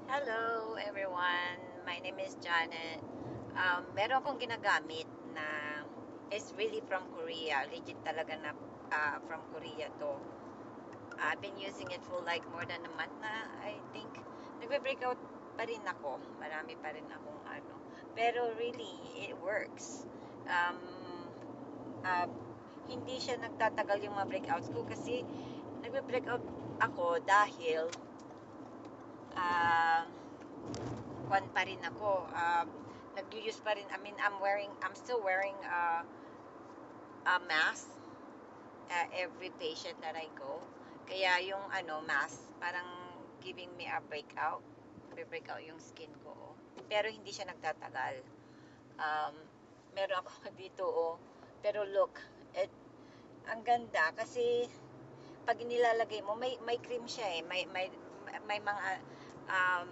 Hello everyone, my name is Janet. Meron akong ginagamit na is really from Korea. Legit talaga na from Korea to. I've been using it for like more than a month na, I think. Nagbe-breakout pa rin ako. Marami pa rin akong ano. Pero really, it works. Um, uh, Hindi siya nagtatagal yung mga breakouts ko kasi nagbe-breakout ako dahil uh, kwan pa rin ako. Nag-use pa rin. I mean, I'm still wearing a mask every patient that I go. Kaya yung mask, parang giving me a breakout. Breakout yung skin ko. Pero hindi siya nagtatagal. Um, Meron ako dito, Pero look, ang ganda kasi pag nilalagay mo, may cream siya eh. May mga um,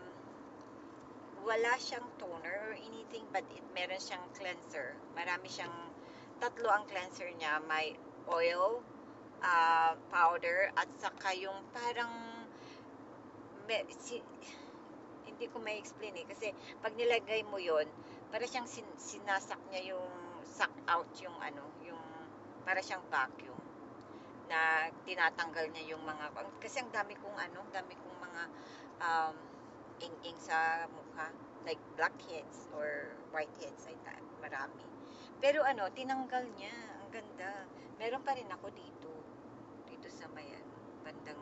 wala siyang toner or anything, but meron siyang cleanser. Marami siyang, tatlo ang cleanser niya. May oil, powder, at saka yung parang, hindi ko may explain eh. Kasi pag nilagay mo yon para siyang sinasak niya yung, suck out yung yung, para siyang vacuum na tinatanggal niya yung mga, kasi ang dami kong mga um, ing-ing sa mukha, like blackheads or whiteheads, ay marami. Pero tinanggal niya, ang ganda. Meron pa rin ako dito sa may bandang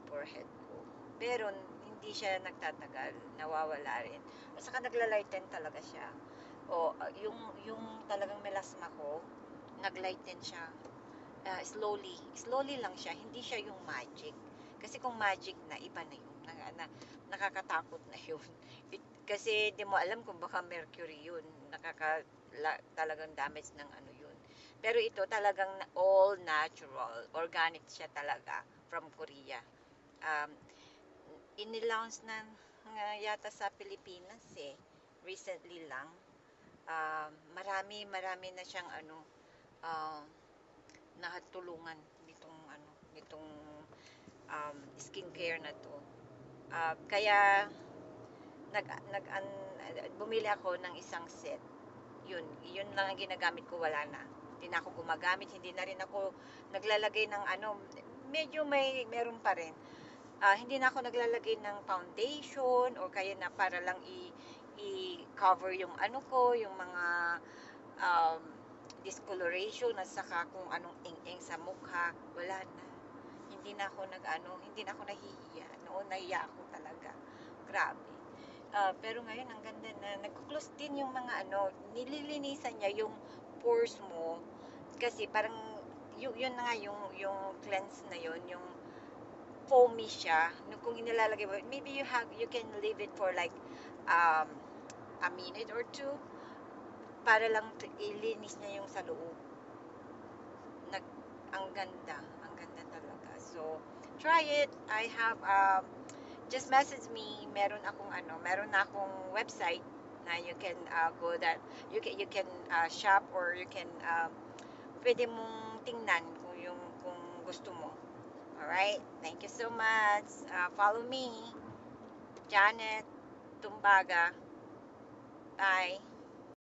forehead ko. Pero hindi siya nagtatagal, nawawala rin. At saka nagla-lighten talaga siya. Yung talagang melasma ko, nag-lighten siya. Slowly lang siya, hindi siya yung magic. Kasi kung magic na, iba na yun. Nakakatakot na yun. Kasi di mo alam kung baka mercury yun. Talagang damage ng yun. Pero ito talagang all natural. Organic siya talaga from Korea. Um, Inilaunch na yata sa Pilipinas eh. Recently lang. Marami na siyang uh, natulungan nitong skincare na to. Kaya nag, nag an, bumili ako ng isang set. Yun lang ang ginagamit ko, wala na. Hindi na ako gumagamit, hindi na rin ako naglalagay ng medyo meron pa rin. Hindi na ako naglalagay ng foundation or kaya na para lang i-cover yung yung mga um, discoloration at saka kung anong ing-ing sa mukha, wala na. Hindi na ako nahihiya. Noon nahiya ako talaga. Grabe. Pero ngayon ang ganda na nagko-close din yung mga nililinisan niya yung pores mo kasi parang yun na nga yung cleanse na yung foamy siya. Kung inilalagay mo, maybe you can leave it for like um, a minute or two para lang ilinis niya yung sa loob. Nag, ang ganda talaga. So, try it. Just message me. Meron na akong website na you can go that, you can shop or you can, pwede mong tingnan kung gusto mo. Alright? Thank you so much. Follow me, Janet Tumbaga. Bye.